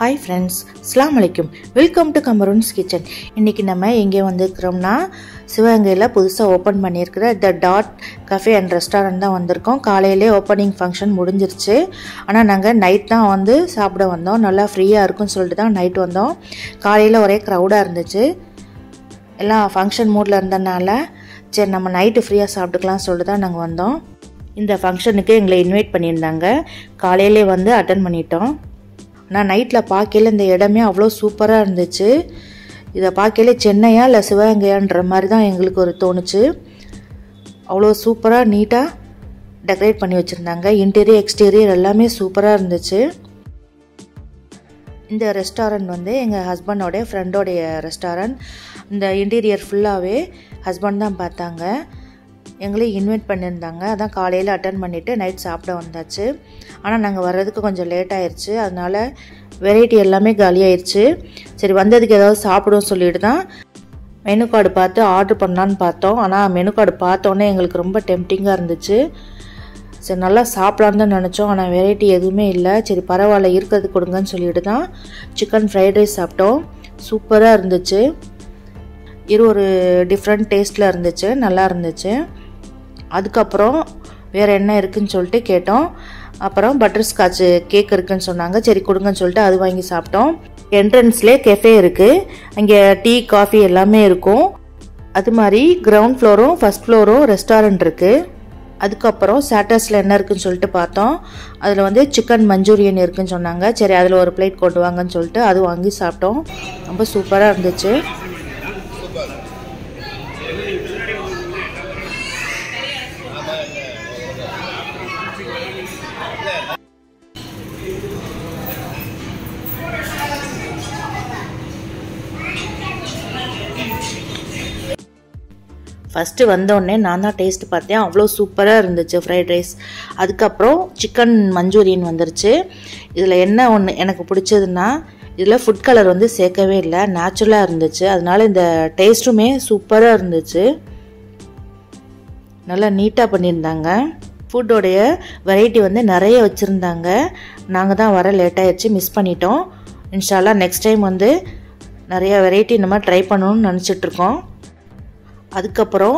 Hi friends, Assalamu alaikum. Welcome to Kamarun's Kitchen. இன்னைக்கு நம்ம எங்கே வந்திருக்கிறோம்னா சிவகங்கையில் புதுசாக ஓப்பன் பண்ணியிருக்கிற த டாட் கஃபே அண்ட் ரெஸ்டாரண்ட் தான் வந்திருக்கோம். காலையிலே ஓப்பனிங் ஃபங்க்ஷன் முடிஞ்சிருச்சு. ஆனால் நாங்கள் நைட் தான் வந்து சாப்பிட வந்தோம். நல்லா ஃப்ரீயாக இருக்குன்னு சொல்லிட்டு தான் நைட் வந்தோம். காலையில் ஒரே க்ரௌடாக இருந்துச்சு. எல்லாம் ஃபங்க்ஷன் மூடில் இருந்தனால சரி நம்ம நைட்டு ஃப்ரீயாக சாப்பிட்டுக்கலாம் சொல்லிட்டு தான் நாங்கள் வந்தோம். இந்த ஃபங்க்ஷனுக்கு எங்களை இன்வைட் பண்ணியிருந்தாங்க. காலையிலே வந்து அட்டன் பண்ணிட்டோம். நான் நைட்டில் பார்க்கல இந்த இடமே அவ்வளோ சூப்பராக இருந்துச்சு. இதை பார்க்கல சென்னையா இல்லை சிவகங்கையான்ற மாதிரி தான் எங்களுக்கு ஒரு தோணுச்சு. அவ்வளோ சூப்பராக நீட்டாக டெக்கரேட் பண்ணி வச்சுருந்தாங்க. இன்டீரியர் எக்ஸ்டீரியர் எல்லாமே சூப்பராக இருந்துச்சு. இந்த ரெஸ்டாரண்ட் வந்து எங்கள் ஹஸ்பண்டோடைய ஃப்ரெண்டோடைய ரெஸ்டாரண்ட். இந்த இன்டீரியர் ஃபுல்லாகவே ஹஸ்பண்ட் தான் பார்த்தாங்க. எங்களையும் இன்வைட் பண்ணியிருந்தாங்க. அதான் காலையில் அட்டன் பண்ணிவிட்டு நைட் சாப்பிட வந்தாச்சு. ஆனால் நாங்கள் வர்றதுக்கு கொஞ்சம் லேட் ஆயிடுச்சு. அதனால் வெரைட்டி எல்லாமே காலியாயிடுச்சு. சரி வந்ததுக்கு ஏதாவது சாப்பிடுவோம் சொல்லிட்டு தான் மெனு கார்டு பார்த்து ஆர்டர் பண்ணலான்னு பார்த்தோம். ஆனால் மெனு கார்டு பார்த்தோன்னே எங்களுக்கு ரொம்ப டெம்ப்டிங்காக இருந்துச்சு. சரி நல்லா சாப்பிட்லான்னு தான் நினச்சோம். ஆனால் வெரைட்டி எதுவுமே இல்லை. சரி பரவாயில்ல இருக்கிறது கொடுங்கன்னு சொல்லிட்டு தான் சிக்கன் ஃப்ரைட் ரைஸ் சாப்பிட்டோம். சூப்பராக இருந்துச்சு. ஒரு டிஃப்ரெண்ட் டேஸ்ட்டில் இருந்துச்சு. நல்லா இருந்துச்சு. அதுக்கப்புறம் வேறு என்ன இருக்குதுன்னு சொல்லிட்டு கேட்டோம். அப்புறம் பட்டர் ஸ்காட்ச் கேக் இருக்குதுன்னு சொன்னாங்க. சரி கொடுங்கன்னு சொல்லிட்டு அது வாங்கி சாப்பிட்டோம். என்ட்ரன்ஸ்லேயே கெஃபே இருக்குது. அங்கே டீ காஃபி எல்லாமே இருக்கும். அது மாதிரி கிரவுண்ட் ஃப்ளோரும் ஃபஸ்ட் ஃப்ளோரும் ரெஸ்டாரண்ட் இருக்குது. அதுக்கப்புறம் ஸ்டார்டர்ஸில் என்ன இருக்குதுன்னு சொல்லிட்டு பார்த்தோம். அதில் வந்து சிக்கன் மஞ்சூரியன் இருக்குதுன்னு சொன்னாங்க. சரி அதில் ஒரு பிளேட் கொண்டு வாங்கன்னு சொல்லிட்டு அது வாங்கி சாப்பிட்டோம். ரொம்ப சூப்பராக இருந்துச்சு. ஃபஸ்ட்டு வந்தோடனே நான் தான் டேஸ்ட் பார்த்தேன். அவ்வளோ சூப்பராக இருந்துச்சு ஃப்ரைட் ரைஸ். அதுக்கப்புறம் சிக்கன் மஞ்சூரியன் வந்துருச்சு. இதில் என்ன ஒன்று எனக்கு பிடிச்சதுன்னா இதில் ஃபுட் கலர் வந்து சேர்க்கவே இல்லை. நேச்சுரலாக இருந்துச்சு. அதனால இந்த டேஸ்ட்டுமே சூப்பராக இருந்துச்சு. நல்லா நீட்டாக பண்ணியிருந்தாங்க. ஃபுட்டோடைய வெரைட்டி வந்து நிறைய வச்சுருந்தாங்க. நாங்கள் தான் வர லேட் ஆகிடுச்சு, மிஸ் பண்ணிட்டோம். இன்ஷால்லா நெக்ஸ்ட் டைம் வந்து நிறைய வெரைட்டி நம்ம ட்ரை பண்ணணும்னு நினச்சிட்ருக்கோம். அதுக்கப்புறம்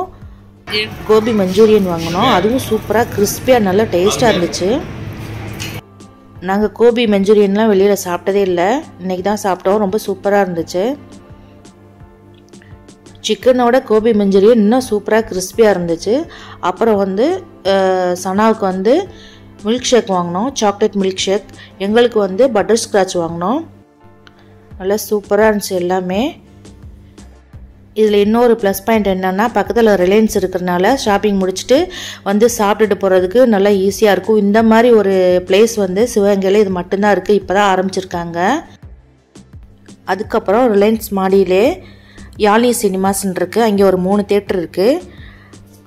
கோபி மஞ்சூரியன் வாங்கினோம். அதுவும் சூப்பராக கிறிஸ்பியாக நல்லா டேஸ்ட்டாக இருந்துச்சு. நாங்கள் கோபி மஞ்சூரியன்லாம் வெளியில் சாப்பிட்டதே இல்லை. இன்றைக்கி தான் சாப்பிட்டோம். ரொம்ப சூப்பராக இருந்துச்சு. சிக்கனோட கோபி மஞ்சூரியன் இன்னும் சூப்பராக கிறிஸ்பியாக இருந்துச்சு. அப்புறம் வந்து சனாவுக்கு வந்து மில்க் ஷேக் வாங்கினோம். Chocolate milk shake. எங்களுக்கு வந்து பட்டர் ஸ்க்ராட்ச் வாங்கினோம். நல்லா சூப்பராக இருந்துச்சு எல்லாமே. இதில் இன்னொரு ப்ளஸ் பாயிண்ட் என்னென்னா பக்கத்தில் ரிலையன்ஸ் இருக்கிறனால ஷாப்பிங் முடிச்சுட்டு வந்து சாப்பிட்டுட்டு போகிறதுக்கு நல்லா ஈஸியாக இருக்கும். இந்த மாதிரி ஒரு பிளேஸ் வந்து சிவகங்கையில் இது மட்டும்தான் இருக்குது. இப்போ தான் ஆரம்பிச்சிருக்காங்க. அதுக்கப்புறம் ரிலையன்ஸ் மாடியிலே யாழி சினிமாஸ்ன்னு இருக்குது. அங்கே ஒரு 3 தியேட்டர் இருக்குது.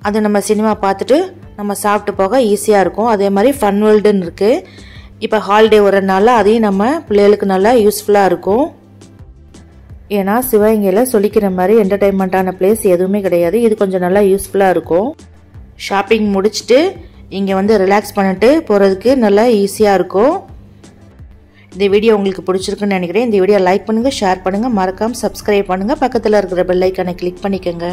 அது நம்ம சினிமா பார்த்துட்டு நம்ம சாப்பிட்டு போக ஈஸியாக இருக்கும். அதே மாதிரி ஃபன் வேர்ல்டுன்னு இருக்குது. இப்போ ஹாலிடே வரனால அதையும் நம்ம பிள்ளைகளுக்கு நல்லா யூஸ்ஃபுல்லாக இருக்கும். ஏன்னா சிவகங்கையில் சொல்லிக்கிற மாதிரி என்டர்டைன்மெண்ட்டான பிளேஸ் எதுவுமே கிடையாது. இது கொஞ்சம் நல்லா யூஸ்ஃபுல்லாக இருக்கும். ஷாப்பிங் முடிச்சுட்டு இங்கே வந்து ரிலாக்ஸ் பண்ணிட்டு போகிறதுக்கு நல்லா ஈஸியாக இருக்கும். இந்த வீடியோ உங்களுக்கு பிடிச்சிருக்குன்னு நினைக்கிறேன். இந்த வீடியோ லைக் பண்ணுங்கள், ஷேர் பண்ணுங்கள், மறக்காமல் சப்ஸ்கிரைப் பண்ணுங்கள். பக்கத்தில் இருக்கிற பெல் ஐக்கானை கிளிக் பண்ணிக்கோங்க.